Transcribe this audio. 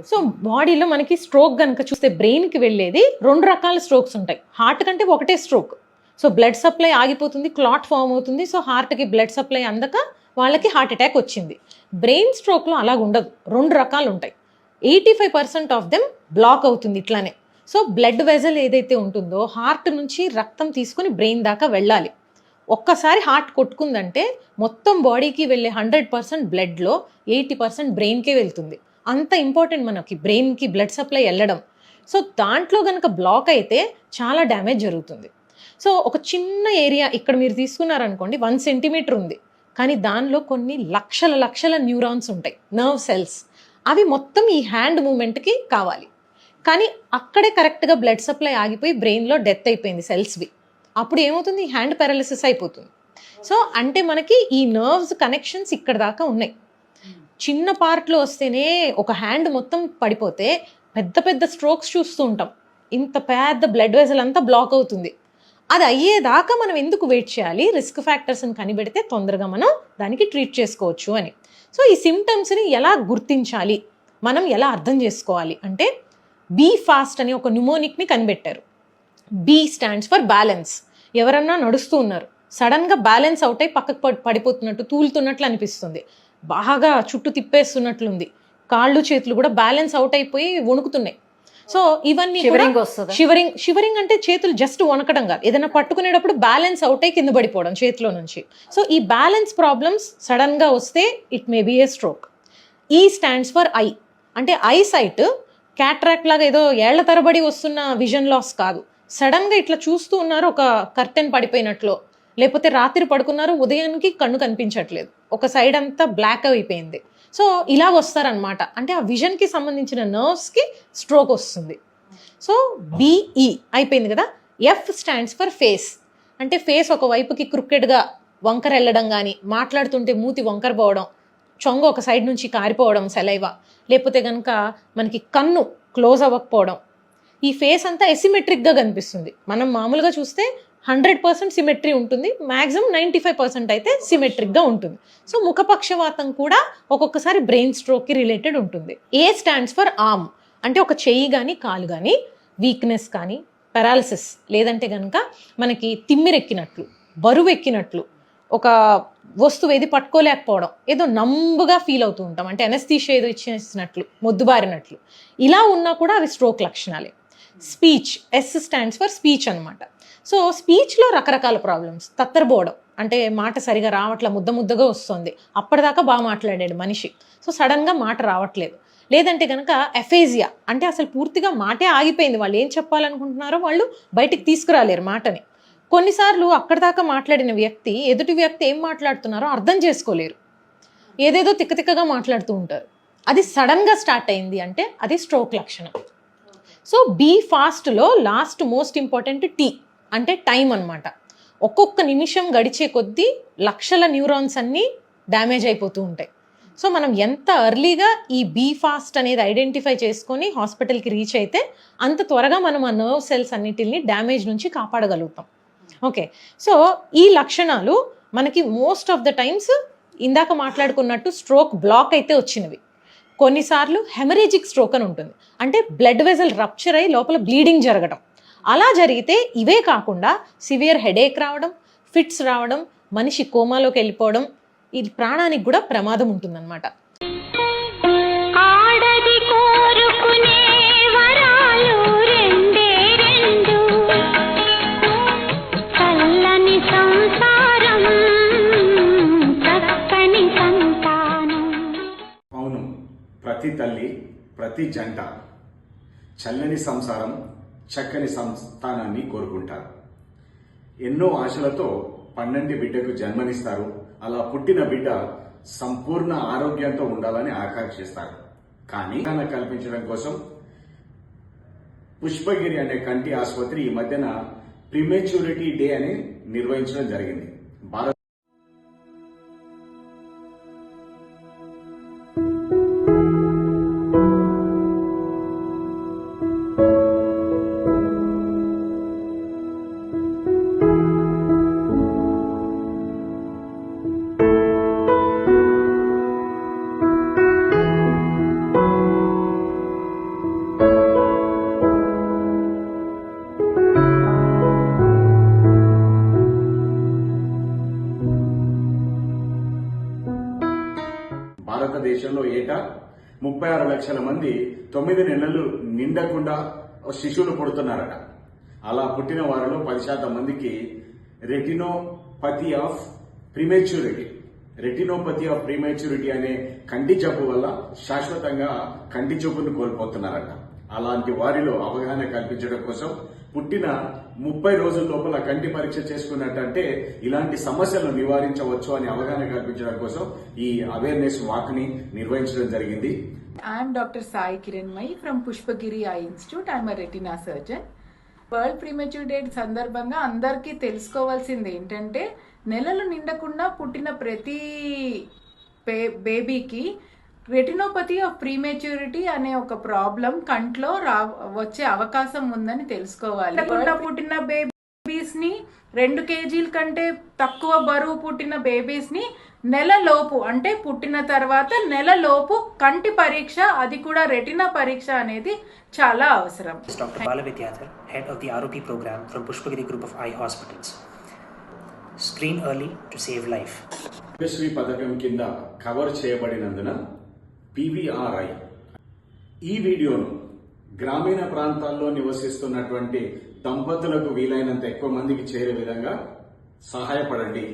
So బాడీలో మనకి stroke కనుక చూస్తే బ్రెయిన్కి వెళ్ళేది 2 రకాల స్ట్రోక్స్ ఉంటాయి. హార్ట్ కంటే ఒకటే స్ట్రోక్. సో బ్లడ్ సప్లై ఆగిపోతుంది, క్లాట్ ఫామ్ అవుతుంది. సో హార్ట్కి బ్లడ్ సప్లై అందక వాళ్ళకి హార్ట్ అటాక్ వచ్చింది. బ్రెయిన్ స్ట్రోక్లో అలాగ ఉండదు, 2 రకాలు ఉంటాయి. 85% ఆఫ్ దెమ్ బ్లాక్ అవుతుంది ఇట్లానే. సో బ్లడ్ వెజల్ ఏదైతే ఉంటుందో హార్ట్ నుంచి రక్తం తీసుకుని బ్రెయిన్ దాకా వెళ్ళాలి. ఒక్కసారి హార్ట్ కొట్టుకుందంటే మొత్తం బాడీకి వెళ్ళే 100% బ్లడ్లో 80% బ్రెయిన్కే వెళ్తుంది. అంత ఇంపార్టెంట్ మనకి బ్రెయిన్కి బ్లడ్ సప్లై వెళ్ళడం. సో దాంట్లో కనుక బ్లాక్ అయితే చాలా డ్యామేజ్ జరుగుతుంది. సో ఒక చిన్న ఏరియా ఇక్కడ మీరు తీసుకున్నారనుకోండి, 1 సెంటీమీటర్ ఉంది, కానీ దానిలో కొన్ని లక్షల న్యూరాన్స్ ఉంటాయి, నర్వ్ సెల్స్. అవి మొత్తం ఈ హ్యాండ్ మూమెంట్కి కావాలి. కానీ అక్కడే కరెక్ట్గా బ్లడ్ సప్లై ఆగిపోయి బ్రెయిన్లో డెత్ అయిపోయింది సెల్స్వి. అప్పుడు ఏమవుతుంది, ఈ హ్యాండ్ పారాలిసిస్ అయిపోతుంది. సో అంటే మనకి ఈ నర్వ్స్ కనెక్షన్స్ ఇక్కడ దాకా ఉన్నాయి. చిన్న పార్ట్లో వస్తేనే ఒక హ్యాండ్ మొత్తం పడిపోతే పెద్ద స్ట్రోక్స్ చూస్తూ ఉంటాం. ఇంత పెద్ద బ్లడ్ వెజల్ అంతా బ్లాక్ అవుతుంది. అది అయ్యేదాకా మనం ఎందుకు వెయిట్ చేయాలి? రిస్క్ ఫ్యాక్టర్స్ని కనిపెడితే తొందరగా మనం దానికి ట్రీట్ చేసుకోవచ్చు అని. సో ఈ సిమ్టమ్స్ని ఎలా గుర్తించాలి, మనం ఎలా అర్థం చేసుకోవాలి అంటే, బీ ఫాస్ట్ అని ఒక న్యూమోనిక్ని కనిపెట్టారు. B stands for balance. ఎవరన్నా నడుస్తూ ఉన్నారు, సడన్గా బ్యాలెన్స్ అవుట్ అయి పక్కకు పడిపోతున్నట్టు, తూలుతున్నట్లు అనిపిస్తుంది, బాగా చుట్టూ తిప్పేస్తున్నట్లుంది, కాళ్ళు చేతులు కూడా బ్యాలెన్స్ అవుట్ అయిపోయి వణుకుతున్నాయి. సో ఇవన్నీ షివరింగ్ అంటే చేతులు జస్ట్ వణకడం కాదు, ఏదైనా పట్టుకునేటప్పుడు బ్యాలెన్స్ అవుట్ అయి కింద పడిపోవడం చేతిలో నుంచి. సో ఈ బ్యాలెన్స్ ప్రాబ్లమ్స్ సడన్గా వస్తే it may be A stroke. ఈ స్టాండ్స్ ఫర్ ఐ. అంటే ఐ సైట్ క్యాట్రాక్ట్ లాగా ఏదో ఏళ్ల తరబడి వస్తున్న విజన్ లాస్ కాదు. సడన్గా ఇట్లా చూస్తూ ఉన్నారు, ఒక కర్టెన్ పడిపోయినట్లు, లేకపోతే రాత్రి పడుకున్నారు, ఉదయానికి కన్ను కనిపించట్లేదు, ఒక సైడ్ అంతా బ్లాక్ అయిపోయింది. సో ఇలా వస్తారనమాట. అంటే ఆ విజన్కి సంబంధించిన నర్వ్స్కి స్ట్రోక్ వస్తుంది. సో బిఈ అయిపోయింది కదా. F stands for face. అంటే ఫేస్ ఒక వైపుకి క్రికెట్గా వంకర వెళ్ళడం, కానీ మాట్లాడుతుంటే మూతి వంకర పోవడం, చొంగ ఒక సైడ్ నుంచి కారిపోవడం సెలైవా, లేకపోతే కనుక మనకి కన్ను క్లోజ్ అవ్వకపోవడం. ఈ ఫేస్ అంతా ఎసిమెట్రిక్గా కనిపిస్తుంది. మనం మామూలుగా చూస్తే 100% సిమెట్రీ ఉంటుంది, మ్యాక్సిమం 95% అయితే సిమెట్రిక్గా ఉంటుంది. సో ముఖపక్షవాతం కూడా ఒక్కొక్కసారి బ్రెయిన్ స్ట్రోక్కి రిలేటెడ్ ఉంటుంది. A stands for arm. అంటే ఒక చెయ్యి కానీ కాలు కానీ వీక్నెస్ కానీ పారాలిసిస్, లేదంటే కనుక మనకి తిమ్మిరెక్కినట్లు, బరువు ఎక్కినట్లు, ఒక వస్తువు ఏది పట్టుకోలేకపోవడం, ఏదో నంబుగా ఫీల్ అవుతూ ఉంటాం, అంటే ఎనస్థీషియా ఏదో ఇచ్చేసినట్లు, మొద్దుబారినట్లు, ఇలా ఉన్నా కూడా అవి స్ట్రోక్ లక్షణాలే. Speech. S stands for speech అనమాట. సో స్పీచ్లో రకరకాల ప్రాబ్లమ్స్. తత్తరబోవడం, అంటే మాట సరిగా రావట్లే, ముద్దగా వస్తుంది, అప్పటిదాకా బాగా మాట్లాడాడు మనిషి, సో సడన్గా మాట రావట్లేదు. లేదంటే కనుక ఎఫేజియా, అంటే అసలు పూర్తిగా మాటే ఆగిపోయింది, వాళ్ళు ఏం చెప్పాలనుకుంటున్నారో వాళ్ళు బయటికి తీసుకురాలేరు మాటని. కొన్నిసార్లు అక్కడిదాకా మాట్లాడిన వ్యక్తి ఎదుటి వ్యక్తి ఏం మాట్లాడుతున్నారో అర్థం చేసుకోలేరు, ఏదేదో తిక్కగా మాట్లాడుతూ ఉంటారు. అది సడన్గా స్టార్ట్ అయింది అంటే అది స్ట్రోక్ లక్షణం. సో బీ ఫాస్ట్లో లాస్ట్ మోస్ట్ ఇంపార్టెంట్ టీ, అంటే టైం అనమాట. ఒక్కొక్క నిమిషం గడిచే కొద్దీ లక్షల న్యూరాన్స్ అన్నీ డ్యామేజ్ అయిపోతూ ఉంటాయి. సో మనం ఎంత ఎర్లీగా ఈ బీ ఫాస్ట్ అనేది ఐడెంటిఫై చేసుకొని హాస్పిటల్కి రీచ్ అయితే అంత త్వరగా మనం ఆ నర్వ్ సెల్స్ అన్నిటిని డ్యామేజ్ నుంచి కాపాడగలుగుతాం. ఓకే, సో ఈ లక్షణాలు మనకి మోస్ట్ ఆఫ్ ద టైమ్స్ ఇందాక మాట్లాడుకున్నట్టు స్ట్రోక్ బ్లాక్ అయితే వచ్చినవి. కొన్నిసార్లు హెమరేజిక్ స్ట్రోక్ అని ఉంటుంది, అంటే బ్లడ్ వెజల్ రప్చర్ అయ్యి లోపల బ్లీడింగ్ జరగడం. అలా జరిగితే ఇవే కాకుండా సివియర్ హెడేక్ రావడం, ఫిట్స్ రావడం, మనిషి కోమాలోకి వెళ్ళిపోవడం, ఈ ప్రాణానికి కూడా ప్రమాదం ఉంటుందన్నమాట. ప్రతి తల్లి, ప్రతి జంట చల్లని సంసారం, చక్కని సంతానాన్ని కోరుకుంటారు. ఎన్నో ఆశలతో పన్నంటి బిడ్డకు జన్మనిస్తారు. అలా పుట్టిన బిడ్డ సంపూర్ణ ఆరోగ్యంతో ఉండాలని ఆకాంక్షిస్తారు. కానీ కల్పించడం కోసం పుష్పగిరి అనే కంటి ఆసుపత్రి ఈ మధ్యన ప్రిమెచ్యూరిటీ డే అని నిర్వహించడం జరిగింది. భారతదేశంలో ఏటా 36 లక్షల మంది 9 నెలలు నిండకుండా శిశువులు పుడుతున్నారట. అలా పుట్టిన వారిలో 10% మందికి రెటినోపతి ఆఫ్ ప్రీమెచ్యూరిటీ అనే కంటి జబ్బు వల్ల శాశ్వతంగా కంటి చూపును కోల్పోతున్నారట. అలాంటి వారిలో అవగాహన కల్పించడం కోసం పుట్టిన 30 రోజుల లోపల కంటి పరీక్ష చేసుకున్నట్టంటే ఇలాంటి సమస్యలను నివారించవచ్చు అని అవగాహన కల్పించడం కోసం ఈ అవేర్నెస్ వాక్ ని నిర్వహించడం జరిగింది. I am Dr. Sai Kiranmai from Pushpagiri Eye Institute. I am a retina surgeon. World premature date సందర్భంగా అందరికీ తెలుసుకోవాల్సింది ఏంటంటే నెలలు నిండకుండా పుట్టిన ప్రతి బేబీకి రెటినోపతి ఆఫ్ ప్రీమెచ్యూరిటీ అనే ఒక ప్రాబ్లం కంట్లో వచ్చే అవకాశం ఉందని తెలుసుకోవాలి. పుట్టిన బేబీస్ ని 2 కేజీల కంటే తక్కువ బరువు పుట్టిన బేబీస్ ని నెలలోపు అంటే పుట్టిన తర్వాత నెలలోపు కంటి పరీక్ష, అది కూడా రెటినా పరీక్ష అనేది చాలా అవసరం. Dr. Bala Vidyadhar, head of the ROP program from Pushpagiri Group of Eye Hospitals. Screen early to save life. Aarogyasri పథకం కింద కవర్ చేయబడినందున PVRI ఈ వీడియోను గ్రామీణ ప్రాంతాల్లో నివసిస్తున్నటువంటి దంపతులకు వీలైనంత ఎక్కువ మందికి చేరే విధంగా సహాయపడండి.